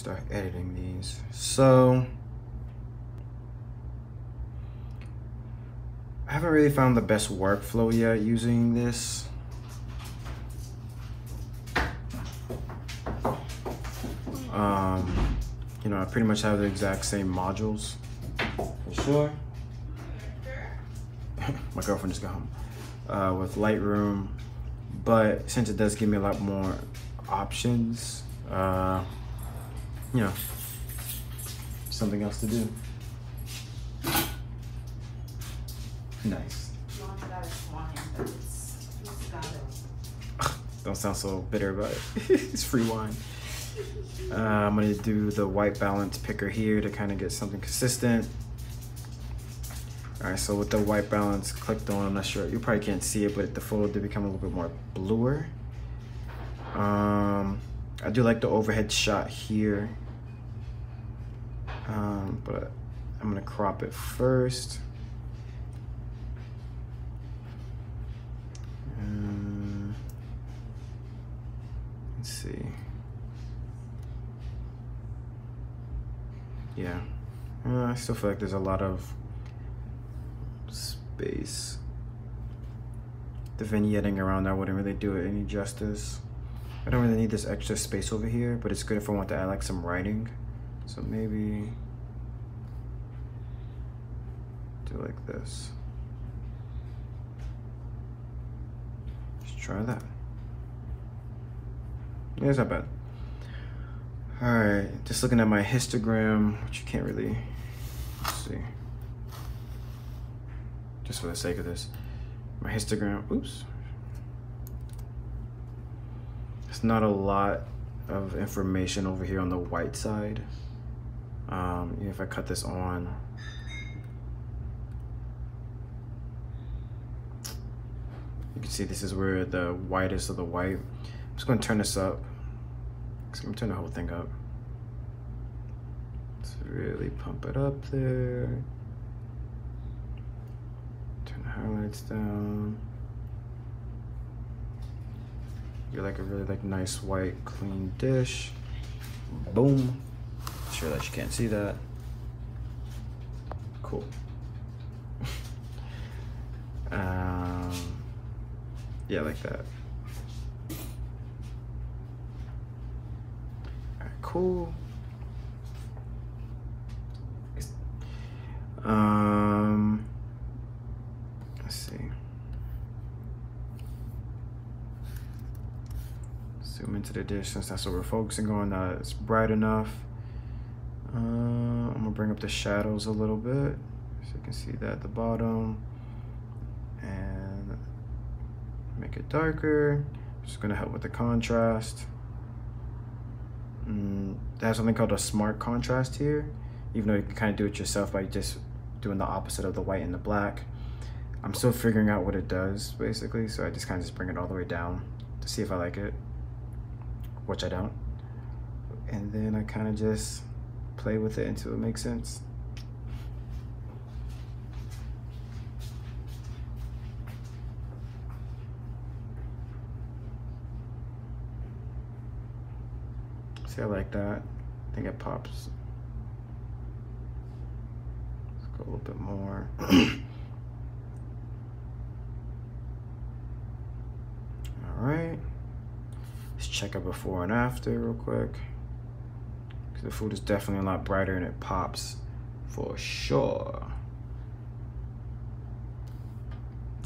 start editing these. So I haven't really found the best workflow yet using this. You know, I pretty much have the exact same modules for sure. My girlfriend just got home with Lightroom, but since it does give me a lot more options, you know, something else to do. Nice. Don't sound so bitter about it. It's free wine. I'm gonna do the white balance picker here to kind of get something consistent. All right, so with the white balance clicked on, I'm not sure, you probably can't see it, but the photo did become a little bit more bluer. I do like the overhead shot here, but I'm gonna crop it first. Let's see. Yeah, I still feel like there's a lot of space. The vignetting around that wouldn't really do it any justice. I don't really need this extra space over here, but it's good if I want to add like some writing. So maybe do like this. Just try that. Yeah, it's not bad. All right, just looking at my histogram, which you can't really see. Just for the sake of this, my histogram, oops. It's not a lot of information over here on the white side. If I cut this on, you can see this is where the whitest of the white. I'm just gonna turn this up. I'm gonna turn the whole thing up. Let's really pump it up there. Turn the highlights down. Get like a really nice white clean dish. Boom. Sure that you can't see that. Cool. Yeah, like that. Cool. Let's see. Zoom into the dish since that's what we're focusing on. Now it's bright enough. I'm gonna bring up the shadows a little bit so you can see that at the bottom and make it darker. Just gonna help with the contrast. They have something called a smart contrast here, even though you can kind of do it yourself by just doing the opposite of the white and the black. I'm still figuring out what it does basically, so I just kind of bring it all the way down to see if I like it, which I don't. And then I kind of just play with it until it makes sense. See, I like that. I think it pops. Let's go a little bit more. All right. Let's check it before and after real quick. Because the food is definitely a lot brighter and it pops for sure.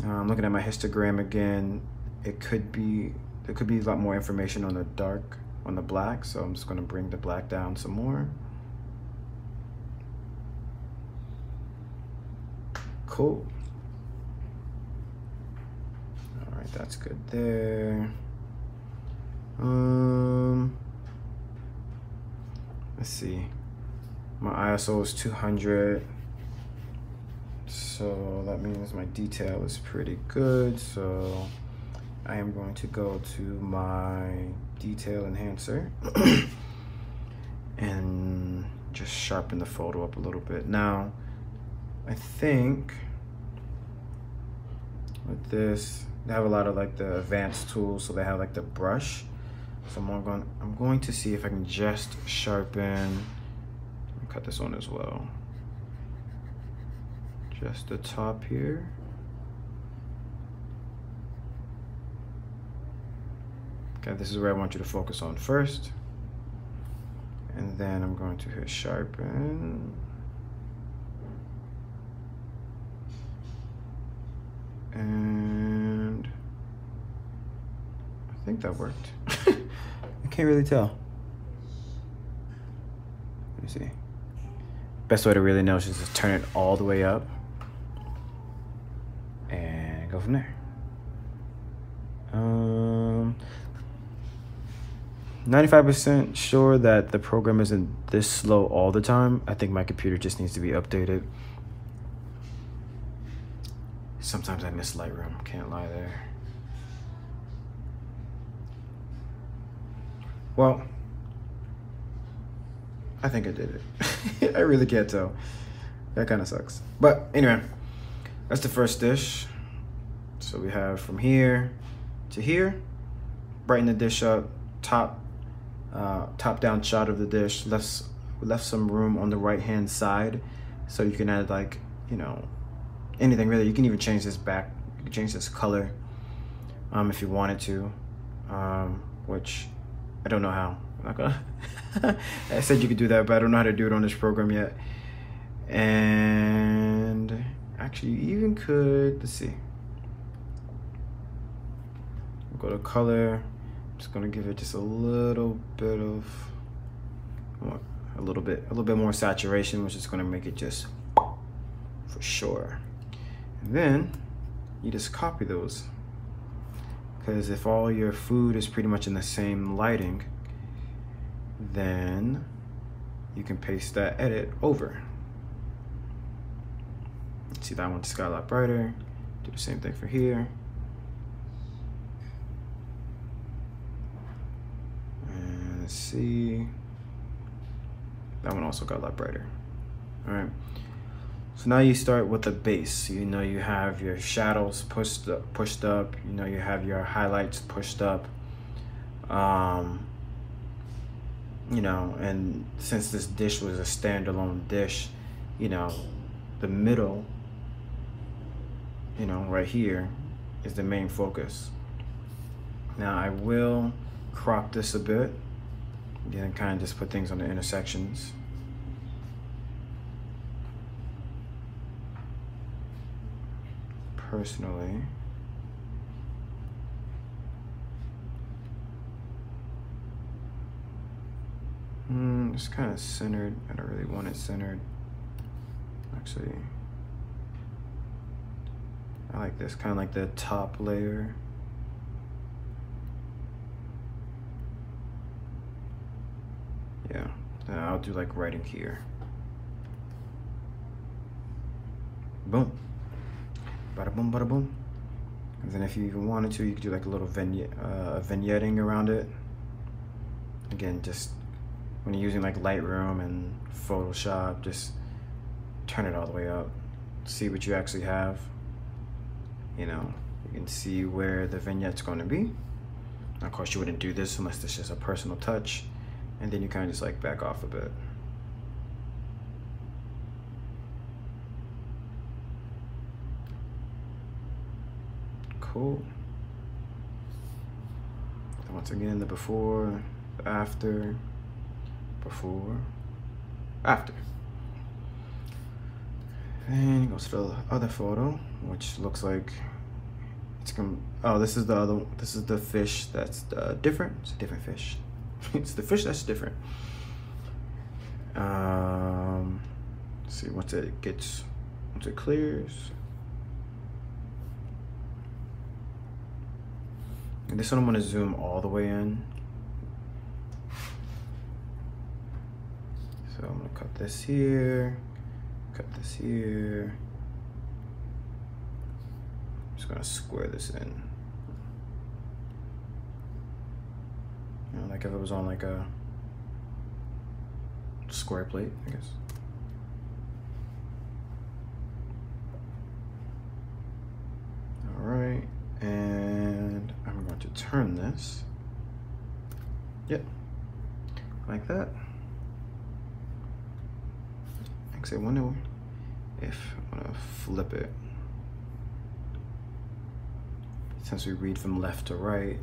I'm looking at my histogram again. There could be a lot more information on the dark, on the black, so I'm just gonna bring the black down some more. Cool. All right, that's good there. Let's see. My ISO is 200. So that means my detail is pretty good. So I am going to go to my detail enhancer and just sharpen the photo up a little bit. Now, I think with this, they have a lot of like the advanced tools. So they have like the brush. So I'm going to see if I can just sharpen, cut this one as well. Just the top here. Okay, this is where I want you to focus on first. And then I'm going to hit sharpen. And I think that worked. I can't really tell. Let me see. Best way to really know is just to turn it all the way up and go from there. 95% sure that the program isn't this slow all the time. I think my computer just needs to be updated. Sometimes I miss Lightroom, can't lie there. Well, I think I did it. I really can't tell. That kind of sucks. But anyway, that's the first dish. So we have from here to here, brighten the dish up, top down shot of the dish, left some room on the right hand side so you can add, like, you know, anything really. You can even change this back, you can change this color if you wanted to, which I don't know how. I'm not gonna I said you could do that, but I don't know how to do it on this program yet. And actually you even could, let's see, go to color. I'm just gonna give it just a little bit of a little bit more saturation, which is gonna make it just for sure. And then you just copy those, because if all your food is pretty much in the same lighting, then you can paste that edit over. See, that one just got a lot brighter. Do the same thing for here. And let's see, that one also got a lot brighter. All right. So now you start with the base. You know, you have your shadows pushed up. You know, you have your highlights pushed up. You know, and since this dish was a standalone dish, you know, the middle, you know, right here is the main focus. Now I will crop this a bit, and kind of just put things on the intersections. Personally, it's kind of centered. I don't really want it centered. Actually, I like this, kind of like the top layer. Yeah, then I'll do like right in here. Boom. Bada boom, bada boom. And then if you even wanted to, you could do like a little vignetting around it. Again, just when you're using like Lightroom and Photoshop, just turn it all the way up. See what you actually have. You know, you can see where the vignette's going to be. Now, of course, you wouldn't do this unless it's just a personal touch. And then you kind of just like back off a bit. Cool. And once again, the before, the after, before, after. And goes to the other photo, which looks like it's gonna. Oh, this is the other. This is the fish that's different. It's a different fish. It's the fish that's different. Let's see, once it clears. And this one I'm gonna zoom all the way in. So I'm gonna cut this here, cut this here. I'm just gonna square this in. You know, like if it was on like a square plate, I guess. All right, and I'm going to turn this. Yep, like that. Actually, I wonder if I want to flip it. Since we read from left to right,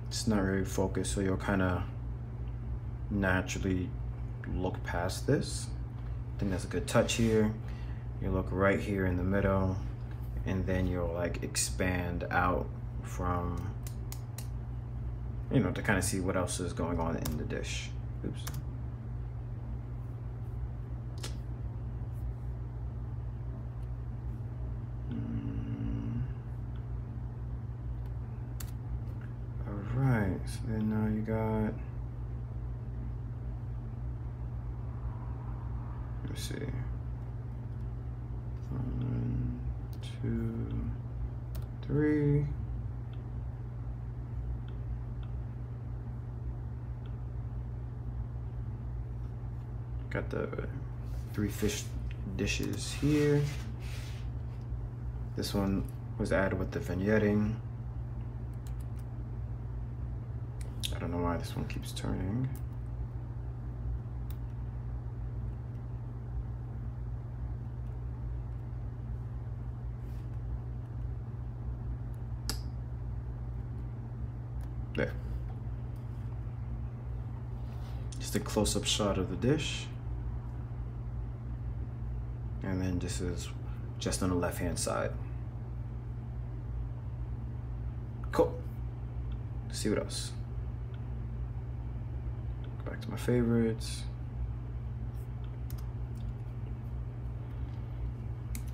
it's not really focused, so you'll kind of naturally look past this. I think that's a good touch here. You look right here in the middle, and then you'll like expand out from, you know, to kind of see what else is going on in the dish. Oops. All right, so then now you got, let's see, 1, 2, 3. Got the 3 fish dishes here. This one was added with the vignetting. I don't know why this one keeps turning. There. Just a close-up shot of the dish. And then this is just on the left-hand side. Cool. Let's see what else. Go back to my favorites.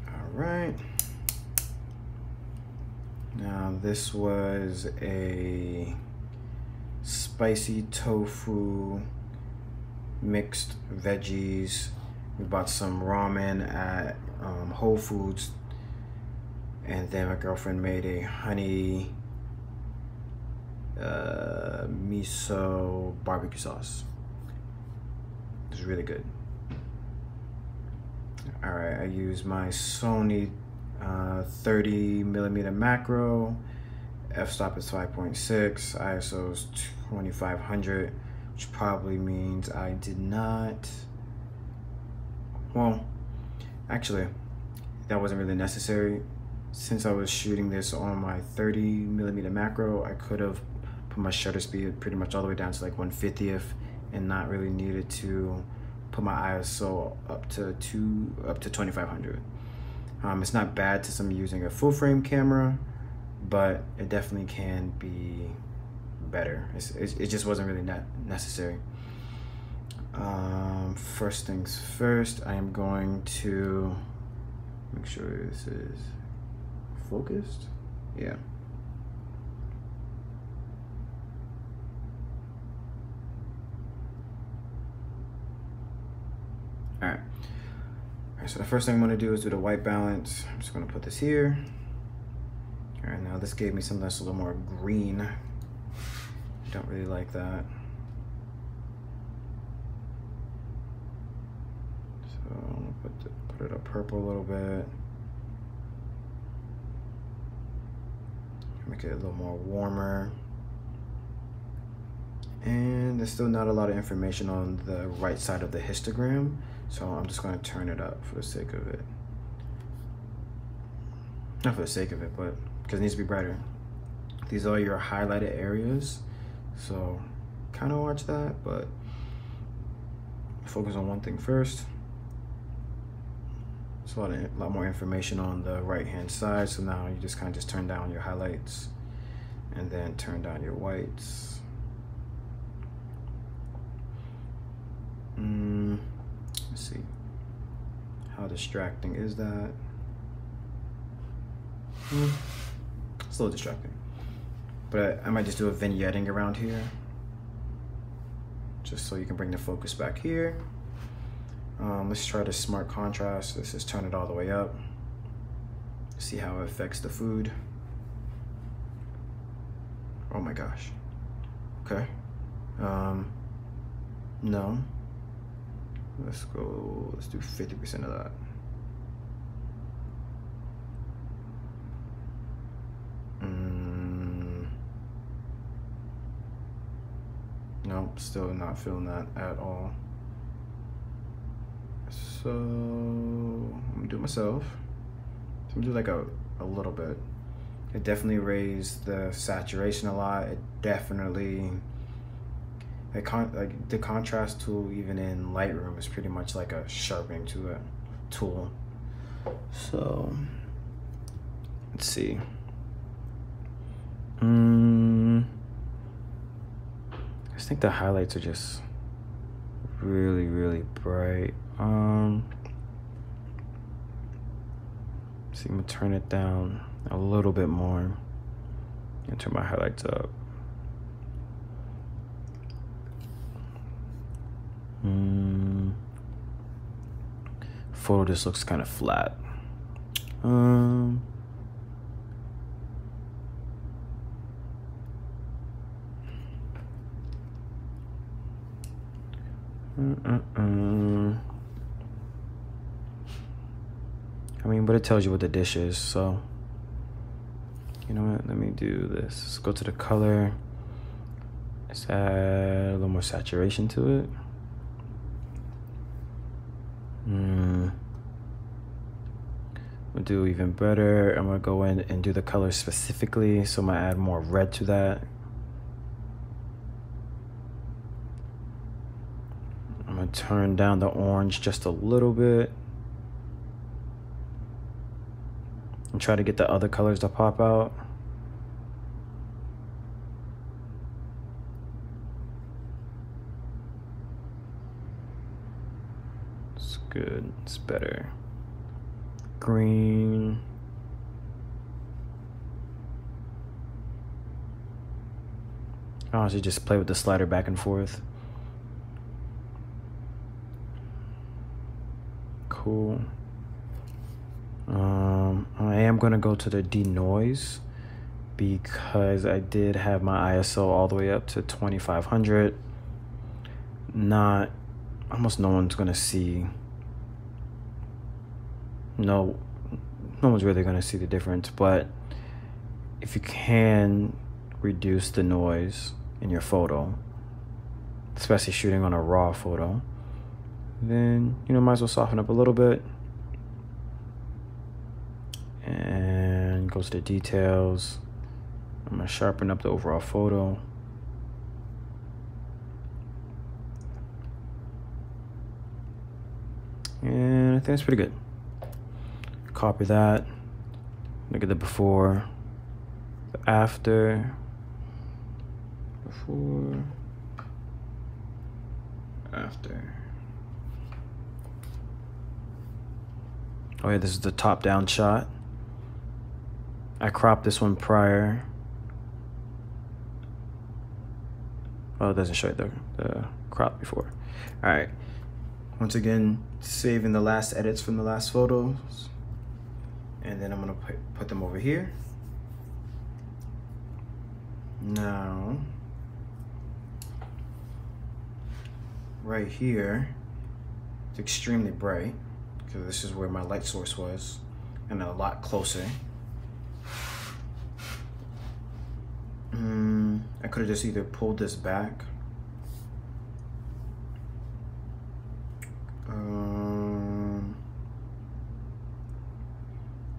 All right. Now this was a spicy tofu, mixed veggies. We bought some ramen at Whole Foods, and then my girlfriend made a honey miso barbecue sauce. It was really good. All right, I used my Sony 30mm macro. F-stop is 5.6, ISO is 2500, which probably means I did not, well, actually, that wasn't really necessary. Since I was shooting this on my 30mm macro, I could have put my shutter speed pretty much all the way down to like 1/50th and not really needed to put my ISO up to 2500. It's not bad since I'm using a full frame camera, but it definitely can be better. It just wasn't really necessary. First things first, I am going to make sure this is focused. Yeah. All right. So the first thing I'm going to do is do the white balance. I'm just going to put this here. All right, now this gave me something that's a little more green. Don't really like that. So I'm going to put it up purple a little bit. Make it a little more warmer. And there's still not a lot of information on the right side of the histogram, so I'm just going to turn it up for the sake of it. Not for the sake of it, but because it needs to be brighter. These are your highlighted areas, so kind of watch that, but focus on one thing first. There's a lot more information on the right hand side, so now you just kind of just turn down your highlights and then turn down your whites. Let's see, how distracting is that? It's a little distracting, but I might just do a vignetting around here just so you can bring the focus back here. Let's try the smart contrast. Let's just turn it all the way up. See how it affects the food. Oh my gosh. Okay. No. Let's do 50% of that. Nope, still not feeling that at all. So I'm gonna do it myself. So I'm gonna do like a little bit. It definitely raised the saturation a lot. It definitely, like the contrast tool even in Lightroom is pretty much like a sharpening tool. So let's see. I just think the highlights are just really, really bright. So I'm gonna turn it down a little bit more and turn my highlights up. Photo just looks kind of flat. I mean, but it tells you what the dish is, so you know what? Let me do this. Let's go to the color. Let's add a little more saturation to it. We'll do even better. I'm gonna go in and do the color specifically, so I'm gonna add more red to that. I'm gonna turn down the orange just a little bit and try to get the other colors to pop out. It's good, it's better. Green. I honestly just play with the slider back and forth. Cool. I am gonna go to the Denoise because I did have my ISO all the way up to 2500. Almost no one's gonna see. No one's really gonna see the difference, but if you can reduce the noise in your photo, especially shooting on a raw photo, then might as well soften up a little bit and go to the details. I'm gonna sharpen up the overall photo. And I think that's pretty good. Copy that. Look at the before, the after, before, after. Oh yeah, this is the top-down shot. I cropped this one prior. Oh, it doesn't show you the crop before. All right. Once again, saving the last edits from the last photos. And then I'm gonna put them over here. Now, right here, it's extremely bright because this is where my light source was, and a lot closer. I could have just either pulled this back.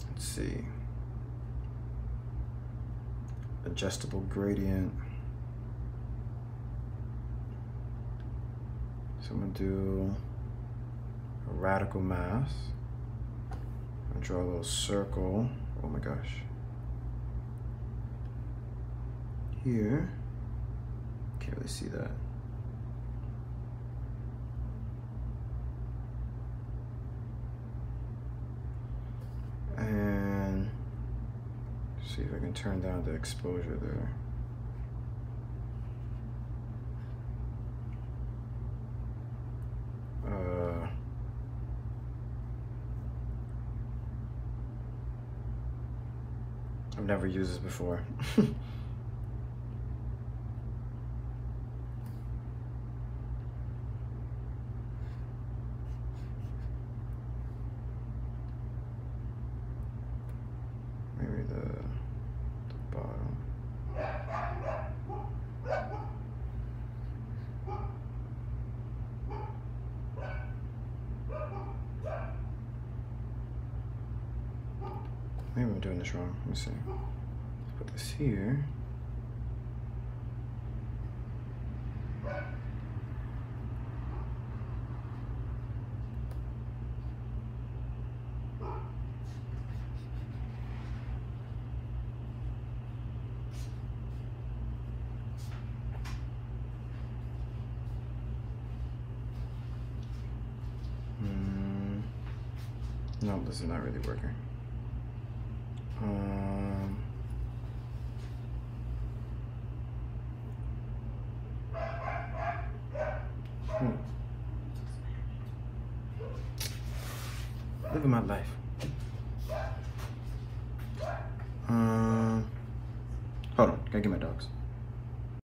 Let's see. Adjustable gradient. So I'm gonna do a radical mask. I'm gonna draw a little circle. Oh my gosh. Here. Can't really see that. And see if I can turn down the exposure there. I've never used this before. Maybe the bottom. Maybe I'm doing this wrong. Let me see. Put this here. No, this is not really working. Living my life. Hold on, gotta get my dogs.